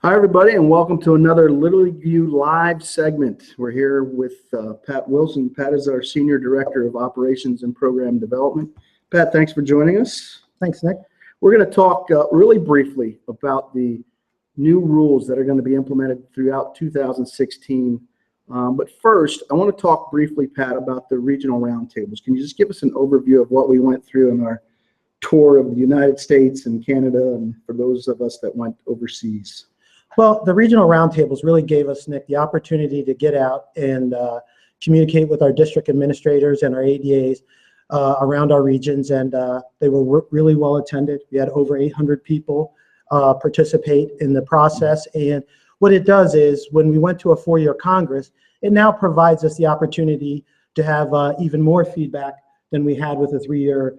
Hi, everybody, and welcome to another Little View Live segment. We're here with Pat Wilson. Pat is our Senior Director of Operations and Program Development. Pat, thanks for joining us. Thanks, Nick. We're going to talk really briefly about the new rules that are going to be implemented throughout 2016. But first, I want to talk briefly, Pat, about the regional roundtables. Can you just give us an overview of what we went through in our tour of the United States and Canada, and for those of us that went overseas? Well, the regional roundtables really gave us, Nick, the opportunity to get out and communicate with our district administrators and our ADAs around our regions, and they were really well attended. We had over 800 people participate in the process, and what it does is when we went to a four-year Congress, it now provides us the opportunity to have even more feedback than we had with a three-year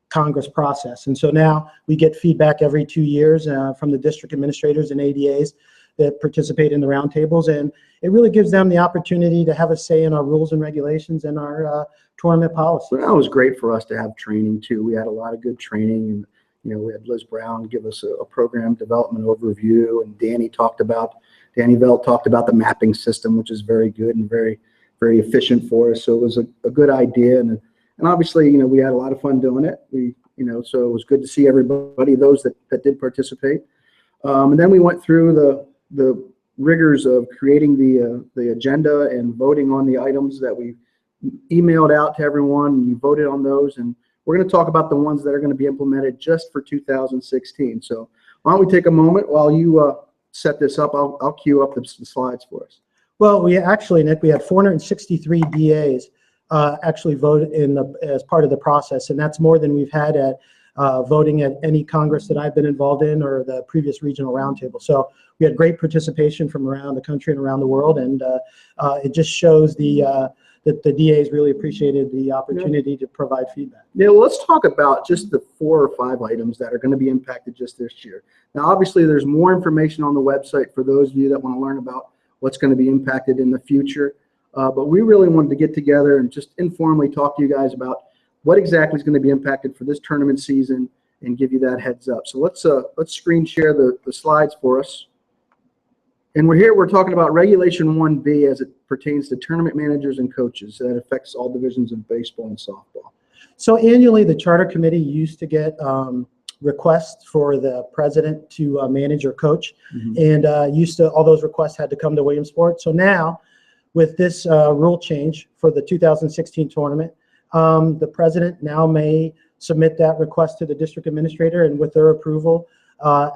Congress process. And so now we get feedback every 2 years from the district administrators and ADAs that participate in the roundtables, and it really gives them the opportunity to have a say in our rules and regulations and our tournament policy. Well, that was great for us to have training too. We had a lot of good training, and we had Liz Brown give us a program development overview, and Danny Velt talked about the mapping system, which is very good and very, very efficient for us. So it was a good idea, and obviously, we had a lot of fun doing it. So it was good to see everybody, those that did participate. And then we went through the rigors of creating the agenda and voting on the items that we emailed out to everyone, and you voted on those. And we're going to talk about the ones that are going to be implemented just for 2016. So why don't we take a moment while you set this up? I'll queue up the slides for us. Well, Nick, we had 463 DAs actually vote as part of the process, and that's more than we've had at voting at any Congress that I've been involved in or the previous regional roundtable. So we had great participation from around the country and around the world, and it just shows that the DAs really appreciated the opportunity to provide feedback. Yeah, well, let's talk about just the 4 or 5 items that are going to be impacted just this year. Now, obviously, there's more information on the website for those of you that want to learn about what's going to be impacted in the future. But we really wanted to get together and just informally talk to you guys about what exactly is going to be impacted for this tournament season and give you that heads up. So let's screen share the slides for us. And we're talking about Regulation 1B as it pertains to tournament managers and coaches. That affects all divisions of baseball and softball. So annually, the Charter Committee used to get requests for the president to manage or coach, and all those requests had to come to Williamsport. So now, with this rule change for the 2016 tournament, the president now may submit that request to the district administrator, and with their approval,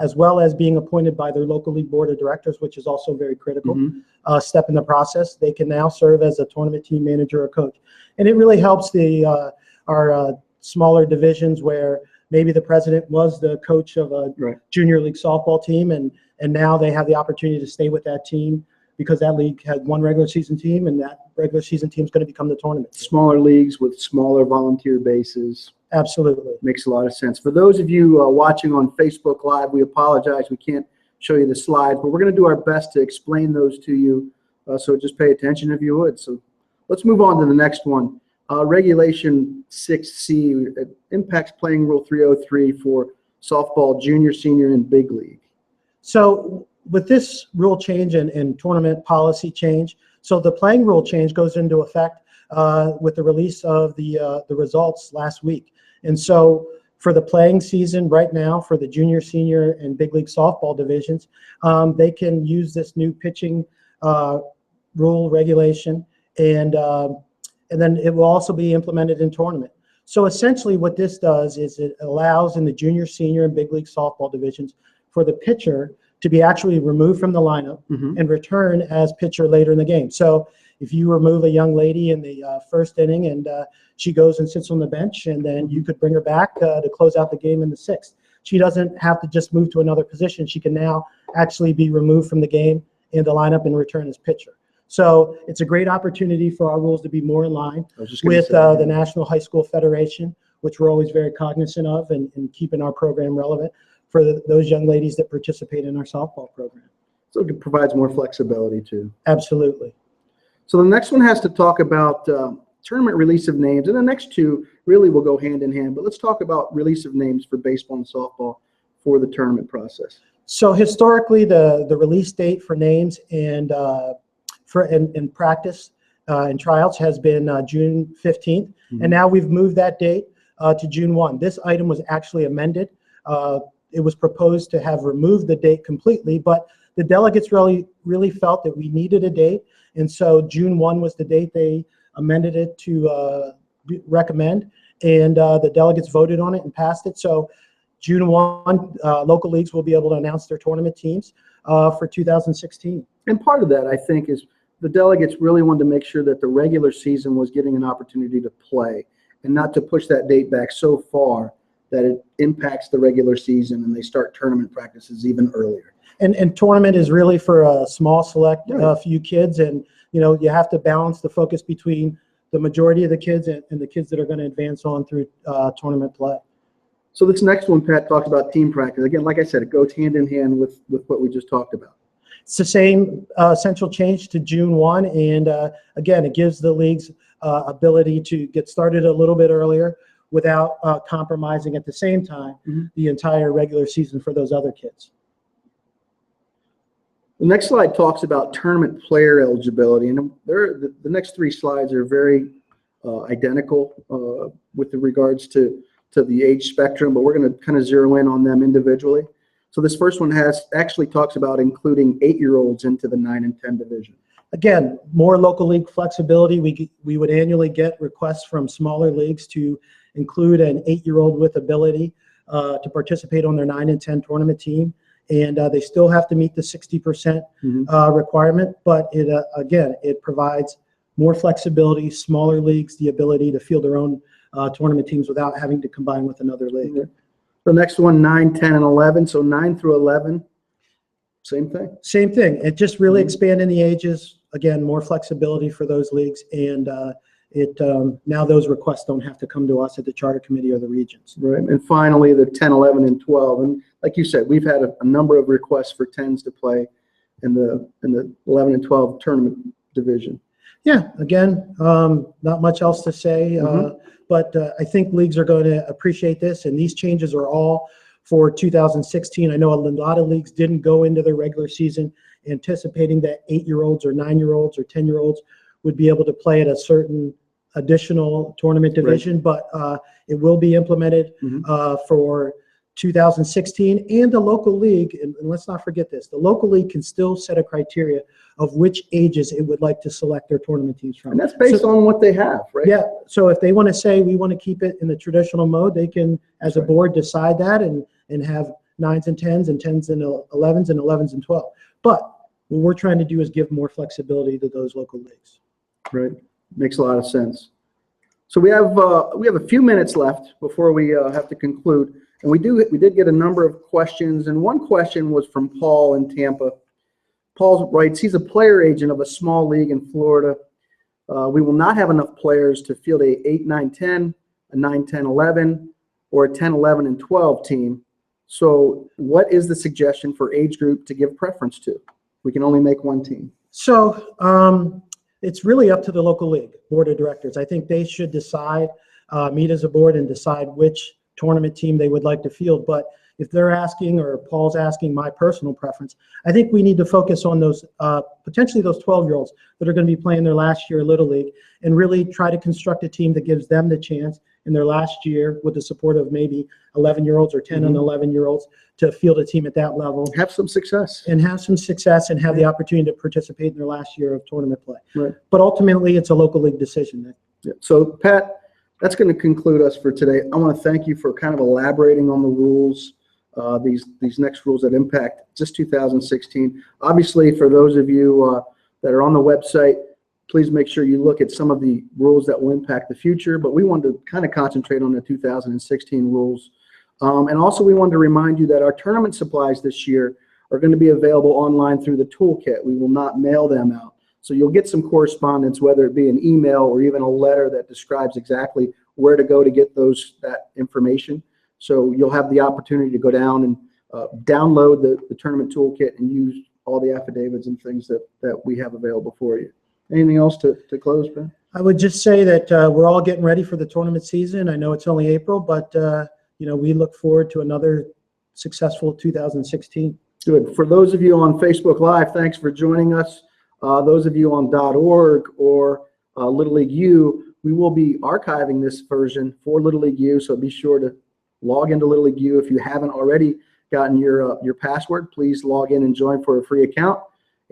as well as being appointed by their local league board of directors, which is also very critical step in the process, they can now serve as a tournament team manager or coach. And it really helps our smaller divisions where maybe the president was the coach of a junior league softball team, and now they have the opportunity to stay with that team, because that league had one regular season team, and that regular season team is going to become the tournament. Smaller leagues with smaller volunteer bases. Absolutely. Makes a lot of sense. For those of you watching on Facebook Live, we apologize. We can't show you the slides, but we're going to do our best to explain those to you. So just pay attention if you would. So let's move on to the next one. Regulation 6C, it impacts playing rule 303 for softball, junior, senior, and big league. So with this rule change and tournament policy change, so the playing rule change goes into effect with the release of the results last week. And so for the playing season right now, for the junior, senior, and big league softball divisions, they can use this new pitching rule regulation, and then it will also be implemented in tournament. So essentially what this does is it allows in the junior, senior, and big league softball divisions for the pitcher to be actually removed from the lineup and return as pitcher later in the game. So if you remove a young lady in the first inning and she goes and sits on the bench, and then you could bring her back to close out the game in the 6th. She doesn't have to just move to another position. She can now actually be removed from the game in the lineup and return as pitcher. So it's a great opportunity for our rules to be more in line with the National High School Federation, which we're always very cognizant of and keeping our program relevant for those young ladies that participate in our softball program. So it provides more flexibility too. Absolutely. So the next one has to talk about tournament release of names, and the next two really will go hand in hand. But let's talk about release of names for baseball and softball for the tournament process. So historically, the release date for names and in practice and tryouts has been June 15th, and now we've moved that date to June 1. This item was actually amended. It was proposed to have removed the date completely, but the delegates really felt that we needed a date, and so June 1 was the date they amended it to recommend, and the delegates voted on it and passed it. So June 1, local leagues will be able to announce their tournament teams for 2016. And part of that, I think, is the delegates really wanted to make sure that the regular season was getting an opportunity to play and not to push that date back so far that it impacts the regular season and they start tournament practices even earlier. And tournament is really for a small select few kids, and you have to balance the focus between the majority of the kids and the kids that are going to advance on through tournament play. So this next one, Pat, talks about team practice. Again, like I said, it goes hand in hand with what we just talked about. It's the same essential change to June 1, and again, it gives the leagues ability to get started a little bit earlier without compromising at the same time the entire regular season for those other kids. The next slide talks about tournament player eligibility, and the next three slides are very identical with regards to the age spectrum, but we're going to kind of zero in on them individually. So this first one actually talks about including 8-year-olds into the 9 and 10 division. Again, more local league flexibility. We would annually get requests from smaller leagues to include an 8-year-old with ability to participate on their 9 and 10 tournament team, and they still have to meet the 60% requirement. But again, it provides more flexibility, smaller leagues the ability to field their own tournament teams without having to combine with another league. The next one, 9, 10, and 11. So 9 through 11, same thing? Same thing. It just really expanding the ages. Again, more flexibility for those leagues, and now those requests don't have to come to us at the charter committee or the regions. Right. And finally, the 10, 11, and 12. And like you said, we've had a number of requests for 10s to play in the 11 and 12 tournament division. Yeah, again, not much else to say, but I think leagues are going to appreciate this, and these changes are all for 2016. I know a lot of leagues didn't go into their regular season anticipating that 8-year-olds or 9-year-olds or 10-year-olds would be able to play at a certain additional tournament division, but it will be implemented for 2016, and the local league, and let's not forget this, the local league can still set a criteria of which ages it would like to select their tournament teams from. And that's based on what they have, right? Yeah, so if they want to say we want to keep it in the traditional mode, they can, as a board, decide that and have 9s and 10s and 10s and 11s and 11s and 12. But what we're trying to do is give more flexibility to those local leagues. Right, makes a lot of sense. So we have a few minutes left before we have to conclude. And we did get a number of questions, and one question was from Paul in Tampa. Paul writes, he's a player agent of a small league in Florida. We will not have enough players to field a 8, 9, 10, a 9, 10, 11, or a 10, 11, and 12 team. So what is the suggestion for age group to give preference to? We can only make one team. So it's really up to the local league board of directors. I think they should decide, meet as a board and decide which tournament team they would like to field. But if they're asking, or Paul's asking my personal preference, I think we need to focus on those potentially those 12-year-olds that are going to be playing their last year Little League, and really try to construct a team that gives them the chance in their last year, with the support of maybe 11-year-olds or 10 and 11-year-olds, to field a team at that level. Have some success. And have some success and have the opportunity to participate in their last year of tournament play. Right. But ultimately, it's a local league decision. Yeah. So, Pat, that's going to conclude us for today. I want to thank you for kind of elaborating on the rules, these next rules that impact just 2016. Obviously, for those of you that are on the website, please make sure you look at some of the rules that will impact the future. But we wanted to kind of concentrate on the 2016 rules. And also, we wanted to remind you that our tournament supplies this year are going to be available online through the toolkit. We will not mail them out. So you'll get some correspondence, whether it be an email or even a letter that describes exactly where to go to get that information. So you'll have the opportunity to go down and download the tournament toolkit and use all the affidavits and things that we have available for you. Anything else to close, Ben? I would just say that we're all getting ready for the tournament season. I know it's only April, but we look forward to another successful 2016. Good. For those of you on Facebook Live, thanks for joining us. Those of you on .org or Little League U, we will be archiving this version for Little League U, so be sure to log into Little League U. If you haven't already gotten your password, please log in and join for a free account,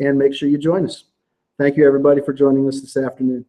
and make sure you join us. Thank you, everybody, for joining us this afternoon.